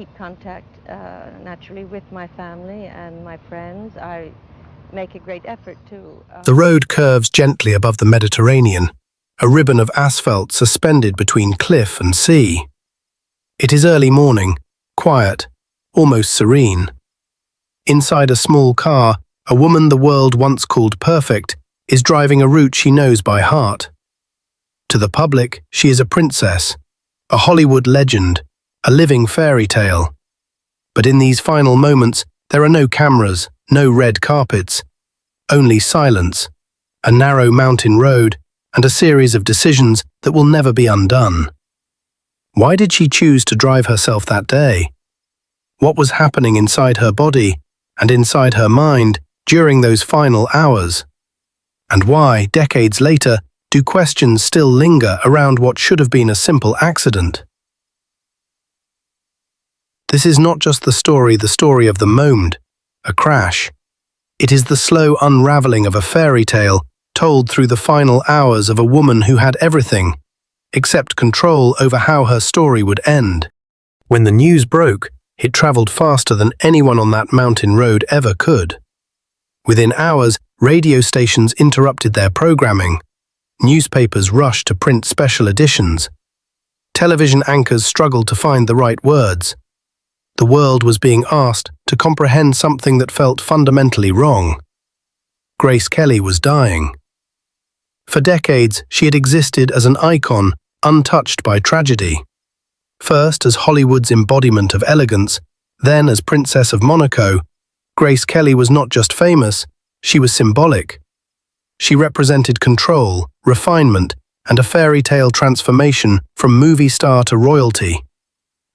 keep contact naturally with my family and my friends. I make a great effort to... The road curves gently above the Mediterranean, a ribbon of asphalt suspended between cliff and sea. It is early morning, quiet, almost serene. Inside a small car, a woman the world once called perfect is driving a route she knows by heart. To the public, she is a princess, a Hollywood legend, a living fairy tale. But in these final moments, there are no cameras, no red carpets, only silence, a narrow mountain road, and a series of decisions that will never be undone. Why did she choose to drive herself that day? What was happening inside her body and inside her mind during those final hours? And why, decades later, do questions still linger around what should have been a simple accident? This is not just the story of the moment, a crash. It is the slow unraveling of a fairy tale told through the final hours of a woman who had everything, except control over how her story would end. When the news broke, it traveled faster than anyone on that mountain road ever could. Within hours, radio stations interrupted their programming. Newspapers rushed to print special editions. Television anchors struggled to find the right words. The world was being asked to comprehend something that felt fundamentally wrong. Grace Kelly was dying. For decades, she had existed as an icon, untouched by tragedy. First as Hollywood's embodiment of elegance, then as Princess of Monaco, Grace Kelly was not just famous, she was symbolic. She represented control, refinement, and a fairy tale transformation from movie star to royalty.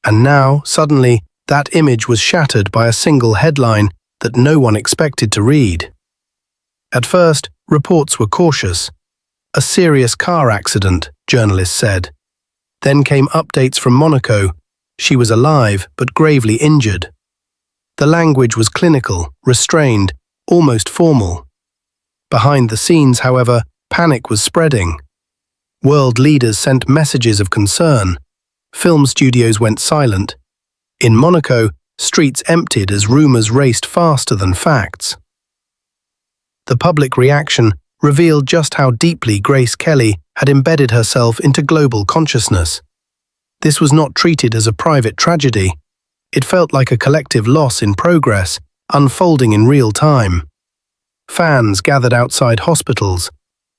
And now, suddenly, that image was shattered by a single headline that no one expected to read. At first, reports were cautious. A serious car accident, journalists said. Then came updates from Monaco. She was alive, but gravely injured. The language was clinical, restrained, almost formal. Behind the scenes, however, panic was spreading. World leaders sent messages of concern. Film studios went silent. In Monaco, streets emptied as rumors raced faster than facts. The public reaction revealed just how deeply Grace Kelly had embedded herself into global consciousness. This was not treated as a private tragedy. It felt like a collective loss in progress, unfolding in real time. Fans gathered outside hospitals.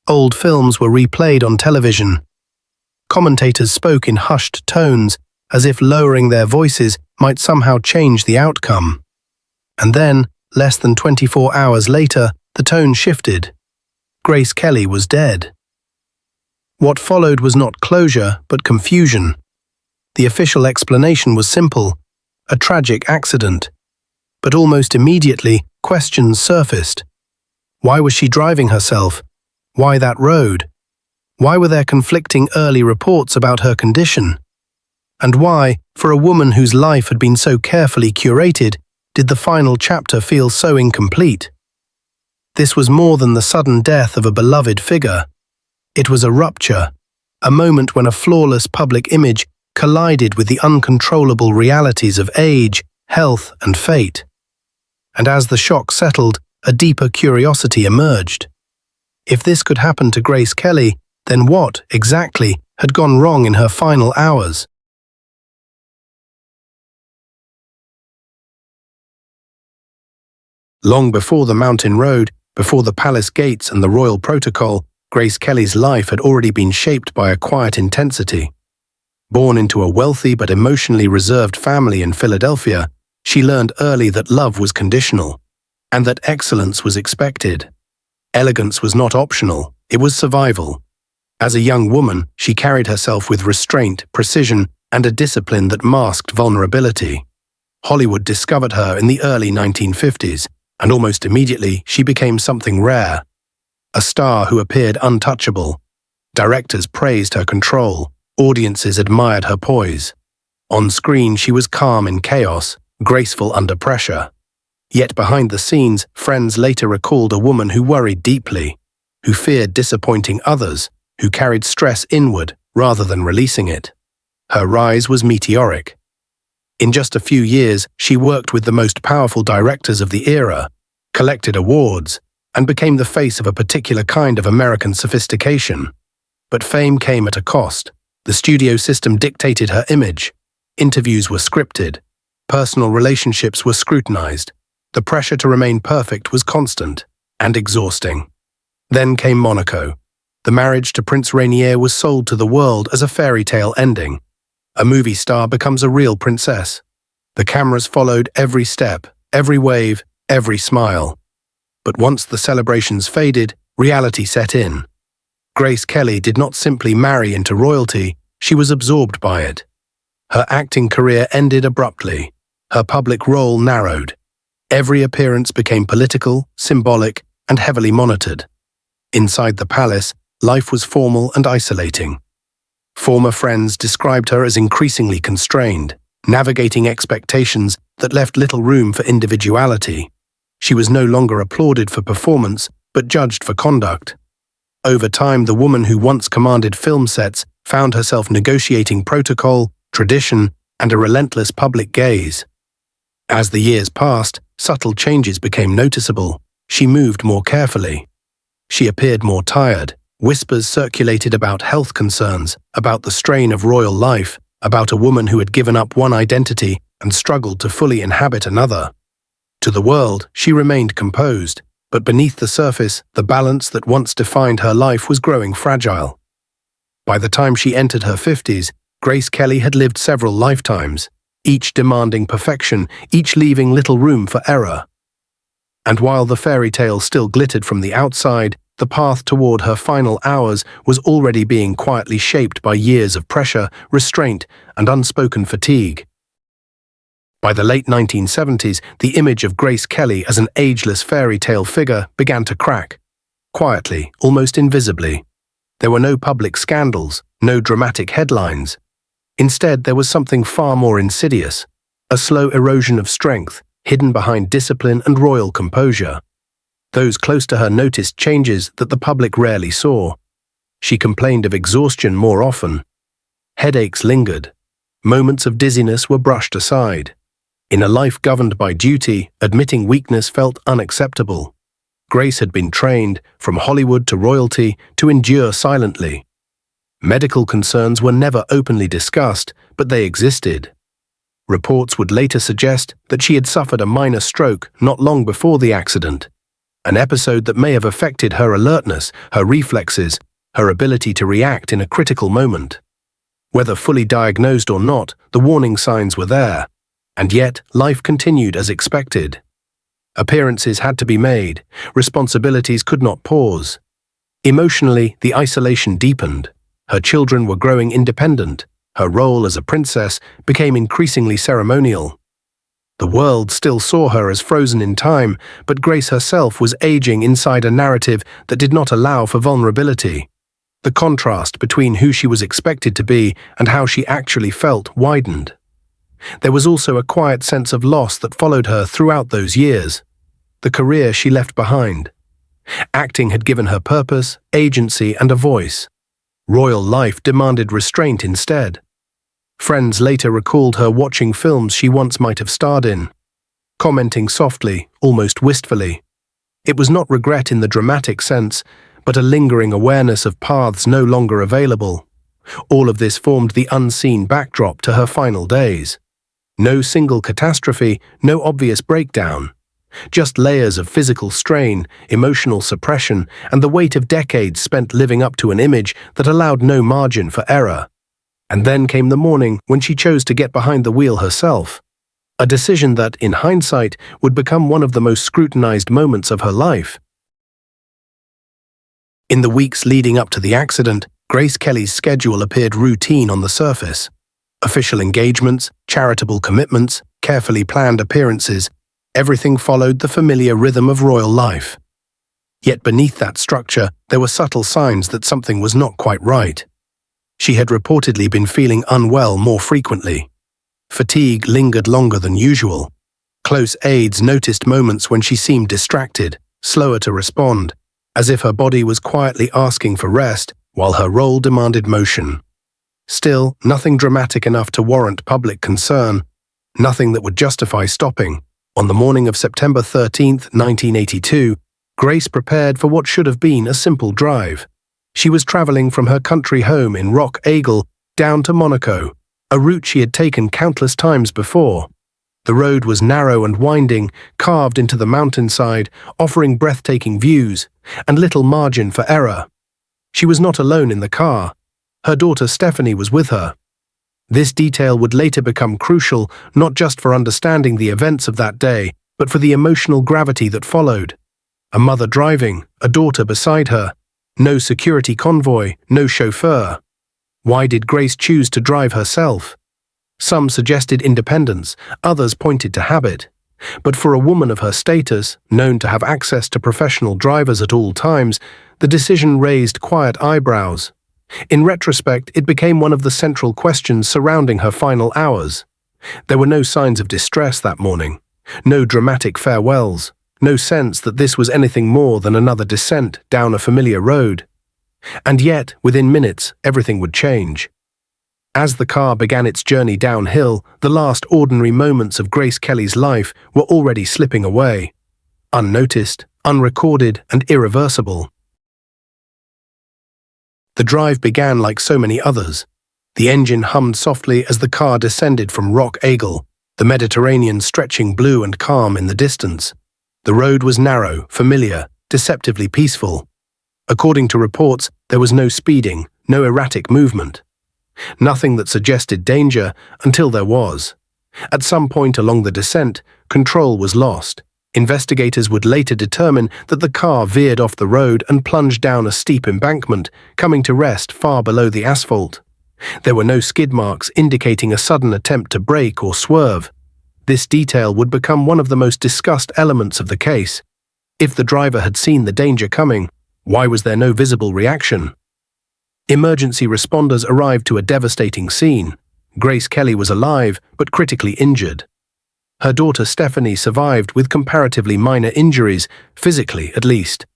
Old films were replayed on television. Commentators spoke in hushed tones, as if lowering their voices might somehow change the outcome. And then, less than 24 hours later, the tone shifted. Grace Kelly was dead. What followed was not closure, but confusion. The official explanation was simple: a tragic accident. But almost immediately, questions surfaced. Why was she driving herself? Why that road? Why were there conflicting early reports about her condition? And why, for a woman whose life had been so carefully curated, did the final chapter feel so incomplete? This was more than the sudden death of a beloved figure. It was a rupture, a moment when a flawless public image collided with the uncontrollable realities of age, health, and fate. And as the shock settled, a deeper curiosity emerged. If this could happen to Grace Kelly, then what, exactly, had gone wrong in her final hours? Long before the mountain road, before the palace gates and the royal protocol, Grace Kelly's life had already been shaped by a quiet intensity. Born into a wealthy but emotionally reserved family in Philadelphia, she learned early that love was conditional, and that excellence was expected. Elegance was not optional, it was survival. As a young woman, she carried herself with restraint, precision, and a discipline that masked vulnerability. Hollywood discovered her in the early 1950s, and almost immediately she became something rare. A star who appeared untouchable. Directors praised her control, audiences admired her poise. On screen she was calm in chaos, graceful under pressure. Yet behind the scenes, friends later recalled a woman who worried deeply, who feared disappointing others, who carried stress inward rather than releasing it. Her rise was meteoric. In just a few years, she worked with the most powerful directors of the era, collected awards, and became the face of a particular kind of American sophistication. But fame came at a cost. The studio system dictated her image. Interviews were scripted. Personal relationships were scrutinized. The pressure to remain perfect was constant and exhausting. Then came Monaco. The marriage to Prince Rainier was sold to the world as a fairy tale ending. A movie star becomes a real princess. The cameras followed every step, every wave, every smile. But once the celebrations faded, reality set in. Grace Kelly did not simply marry into royalty, she was absorbed by it. Her acting career ended abruptly. Her public role narrowed. Every appearance became political, symbolic, and heavily monitored. Inside the palace, life was formal and isolating. Former friends described her as increasingly constrained, navigating expectations that left little room for individuality. She was no longer applauded for performance, but judged for conduct. Over time, the woman who once commanded film sets found herself negotiating protocol, tradition, and a relentless public gaze. As the years passed, subtle changes became noticeable. She moved more carefully. She appeared more tired. Whispers circulated about health concerns, about the strain of royal life, about a woman who had given up one identity and struggled to fully inhabit another. To the world, she remained composed, but beneath the surface, the balance that once defined her life was growing fragile. By the time she entered her 50s, Grace Kelly had lived several lifetimes, each demanding perfection, each leaving little room for error. And while the fairy tale still glittered from the outside, the path toward her final hours was already being quietly shaped by years of pressure, restraint, and unspoken fatigue. By the late 1970s, the image of Grace Kelly as an ageless fairy tale figure began to crack. Quietly, almost invisibly. There were no public scandals, no dramatic headlines. Instead, there was something far more insidious, a slow erosion of strength, hidden behind discipline and royal composure. Those close to her noticed changes that the public rarely saw. She complained of exhaustion more often. Headaches lingered. Moments of dizziness were brushed aside. In a life governed by duty, admitting weakness felt unacceptable. Grace had been trained, from Hollywood to royalty, to endure silently. Medical concerns were never openly discussed, but they existed. Reports would later suggest that she had suffered a minor stroke not long before the accident, an episode that may have affected her alertness, her reflexes, her ability to react in a critical moment. Whether fully diagnosed or not, the warning signs were there, and yet life continued as expected. Appearances had to be made, responsibilities could not pause. Emotionally, the isolation deepened. Her children were growing independent. Her role as a princess became increasingly ceremonial. The world still saw her as frozen in time, but Grace herself was aging inside a narrative that did not allow for vulnerability. The contrast between who she was expected to be and how she actually felt widened. There was also a quiet sense of loss that followed her throughout those years. The career she left behind. Acting had given her purpose, agency, and a voice. Royal life demanded restraint instead. Friends later recalled her watching films she once might have starred in, commenting softly, almost wistfully. It was not regret in the dramatic sense, but a lingering awareness of paths no longer available. All of this formed the unseen backdrop to her final days. No single catastrophe, no obvious breakdown. Just layers of physical strain, emotional suppression, and the weight of decades spent living up to an image that allowed no margin for error. And then came the morning when she chose to get behind the wheel herself. A decision that, in hindsight, would become one of the most scrutinized moments of her life. In the weeks leading up to the accident, Grace Kelly's schedule appeared routine on the surface. Official engagements, charitable commitments, carefully planned appearances, everything followed the familiar rhythm of royal life. Yet beneath that structure, there were subtle signs that something was not quite right. She had reportedly been feeling unwell more frequently. Fatigue lingered longer than usual. Close aides noticed moments when she seemed distracted, slower to respond, as if her body was quietly asking for rest while her role demanded motion. Still, nothing dramatic enough to warrant public concern. Nothing that would justify stopping. On the morning of September 13th, 1982, Grace prepared for what should have been a simple drive. She was traveling from her country home in Rock Aigle down to Monaco, a route she had taken countless times before. The road was narrow and winding, carved into the mountainside, offering breathtaking views and little margin for error. She was not alone in the car. Her daughter Stephanie was with her. This detail would later become crucial, not just for understanding the events of that day, but for the emotional gravity that followed. A mother driving, a daughter beside her. No security convoy, no chauffeur. Why did Grace choose to drive herself? Some suggested independence, others pointed to habit. But for a woman of her status, known to have access to professional drivers at all times, the decision raised quiet eyebrows. In retrospect, it became one of the central questions surrounding her final hours. There were no signs of distress that morning, no dramatic farewells, no sense that this was anything more than another descent down a familiar road. And yet, within minutes, everything would change. As the car began its journey downhill, the last ordinary moments of Grace Kelly's life were already slipping away. Unnoticed, unrecorded, and irreversible. The drive began like so many others. The engine hummed softly as the car descended from Rock Aigle, the Mediterranean stretching blue and calm in the distance. The road was narrow, familiar, deceptively peaceful. According to reports, there was no speeding, no erratic movement. Nothing that suggested danger until there was. At some point along the descent, control was lost. Investigators would later determine that the car veered off the road and plunged down a steep embankment, coming to rest far below the asphalt. There were no skid marks indicating a sudden attempt to brake or swerve. This detail would become one of the most discussed elements of the case. If the driver had seen the danger coming, why was there no visible reaction? Emergency responders arrived to a devastating scene. Grace Kelly was alive, but critically injured. Her daughter Stephanie survived with comparatively minor injuries, physically at least.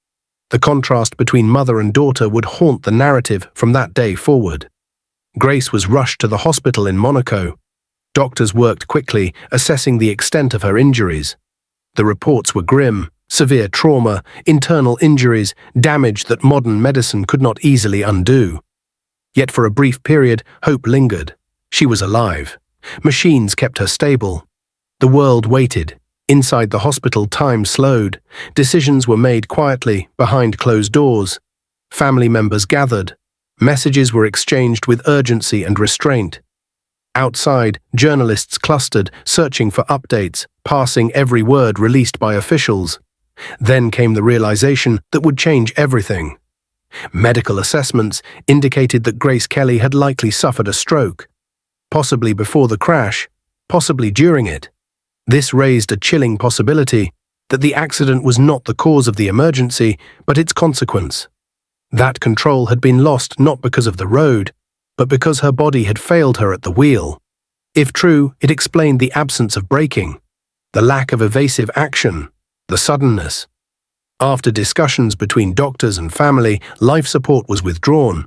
The contrast between mother and daughter would haunt the narrative from that day forward. Grace was rushed to the hospital in Monaco. Doctors worked quickly, assessing the extent of her injuries. The reports were grim: severe trauma, internal injuries, damage that modern medicine could not easily undo. Yet for a brief period, hope lingered. She was alive. Machines kept her stable. The world waited. Inside the hospital, time slowed. Decisions were made quietly, behind closed doors. Family members gathered. Messages were exchanged with urgency and restraint. Outside, journalists clustered, searching for updates, parsing every word released by officials. Then came the realization that would change everything. Medical assessments indicated that Grace Kelly had likely suffered a stroke. Possibly before the crash, possibly during it. This raised a chilling possibility that the accident was not the cause of the emergency, but its consequence. That control had been lost not because of the road, but because her body had failed her at the wheel. If true, it explained the absence of braking, the lack of evasive action, the suddenness. After discussions between doctors and family, life support was withdrawn.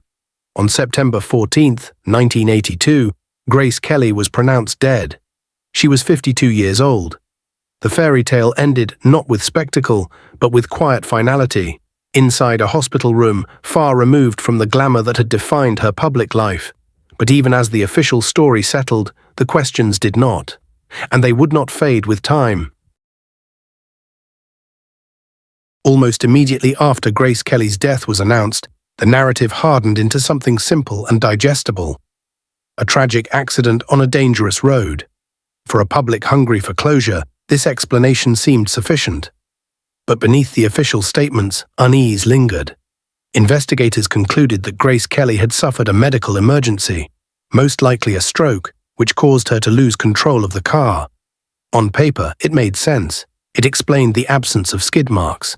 On September 14, 1982, Grace Kelly was pronounced dead. She was 52 years old. The fairy tale ended not with spectacle, but with quiet finality, inside a hospital room far removed from the glamour that had defined her public life. But even as the official story settled, the questions did not, and they would not fade with time. Almost immediately after Grace Kelly's death was announced, the narrative hardened into something simple and digestible. A tragic accident on a dangerous road. For a public hungry for closure, this explanation seemed sufficient. But beneath the official statements, unease lingered. Investigators concluded that Grace Kelly had suffered a medical emergency, most likely a stroke, which caused her to lose control of the car. On paper, it made sense. It explained the absence of skid marks.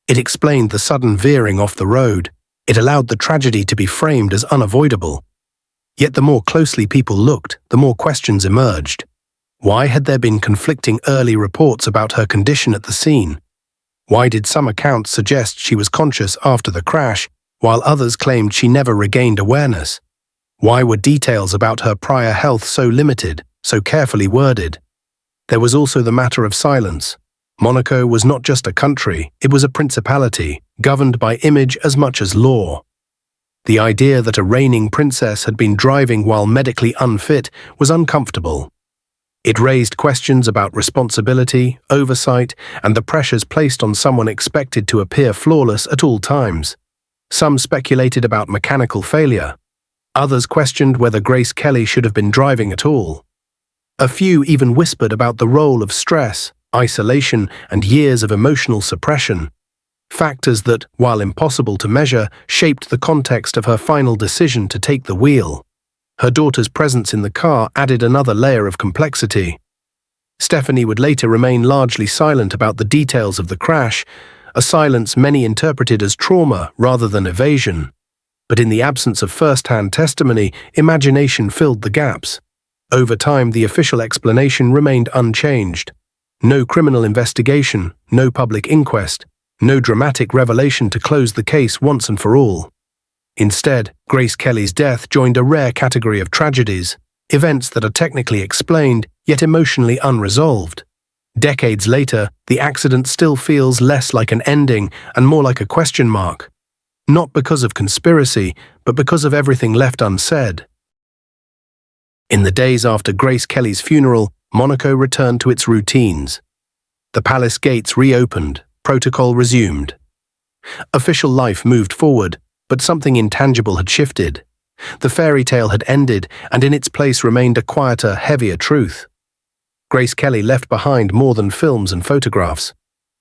It explained the sudden veering off the road. It allowed the tragedy to be framed as unavoidable. Yet the more closely people looked, the more questions emerged. Why had there been conflicting early reports about her condition at the scene? Why did some accounts suggest she was conscious after the crash, while others claimed she never regained awareness? Why were details about her prior health so limited, so carefully worded? There was also the matter of silence. Monaco was not just a country, it was a principality, governed by image as much as law. The idea that a reigning princess had been driving while medically unfit was uncomfortable. It raised questions about responsibility, oversight, and the pressures placed on someone expected to appear flawless at all times. Some speculated about mechanical failure. Others questioned whether Grace Kelly should have been driving at all. A few even whispered about the role of stress, isolation, and years of emotional suppression. Factors that, while impossible to measure, shaped the context of her final decision to take the wheel. Her daughter's presence in the car added another layer of complexity. Stephanie would later remain largely silent about the details of the crash, a silence many interpreted as trauma rather than evasion. But in the absence of first-hand testimony, imagination filled the gaps. Over time, the official explanation remained unchanged. No criminal investigation, no public inquest, no dramatic revelation to close the case once and for all. Instead, Grace Kelly's death joined a rare category of tragedies, events that are technically explained, yet emotionally unresolved. Decades later, the accident still feels less like an ending and more like a question mark. Not because of conspiracy, but because of everything left unsaid. In the days after Grace Kelly's funeral, Monaco returned to its routines. The palace gates reopened, protocol resumed. Official life moved forward, but something intangible had shifted. The fairy tale had ended, and in its place remained a quieter, heavier truth. Grace Kelly left behind more than films and photographs.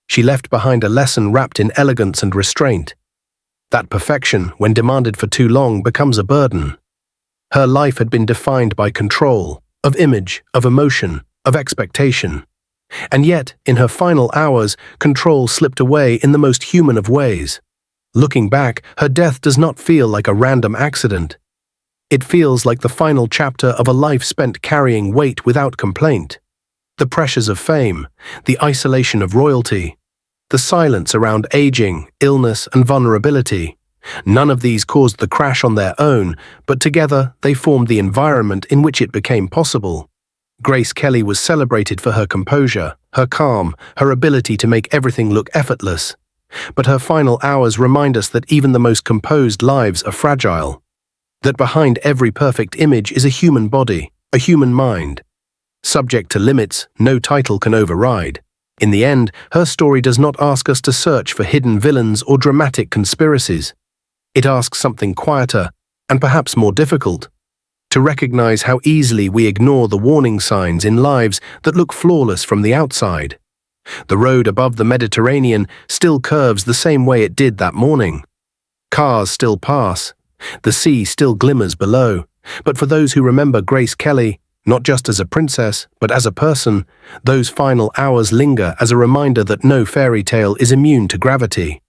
She left behind a lesson wrapped in elegance and restraint. That perfection, when demanded for too long, becomes a burden. Her life had been defined by control, of image, of emotion, of expectation. And yet, in her final hours, control slipped away in the most human of ways. Looking back, her death does not feel like a random accident. It feels like the final chapter of a life spent carrying weight without complaint. The pressures of fame, the isolation of royalty, the silence around aging, illness, and vulnerability. None of these caused the crash on their own, but together they formed the environment in which it became possible. Grace Kelly was celebrated for her composure, her calm, her ability to make everything look effortless. But her final hours remind us that even the most composed lives are fragile. That behind every perfect image is a human body, a human mind. Subject to limits no title can override. In the end, her story does not ask us to search for hidden villains or dramatic conspiracies. It asks something quieter, and perhaps more difficult. To recognize how easily we ignore the warning signs in lives that look flawless from the outside. The road above the Mediterranean still curves the same way it did that morning. Cars still pass. The sea still glimmers below. But for those who remember Grace Kelly, not just as a princess, but as a person, those final hours linger as a reminder that no fairy tale is immune to gravity.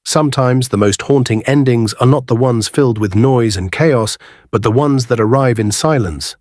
Sometimes the most haunting endings are not the ones filled with noise and chaos, but the ones that arrive in silence,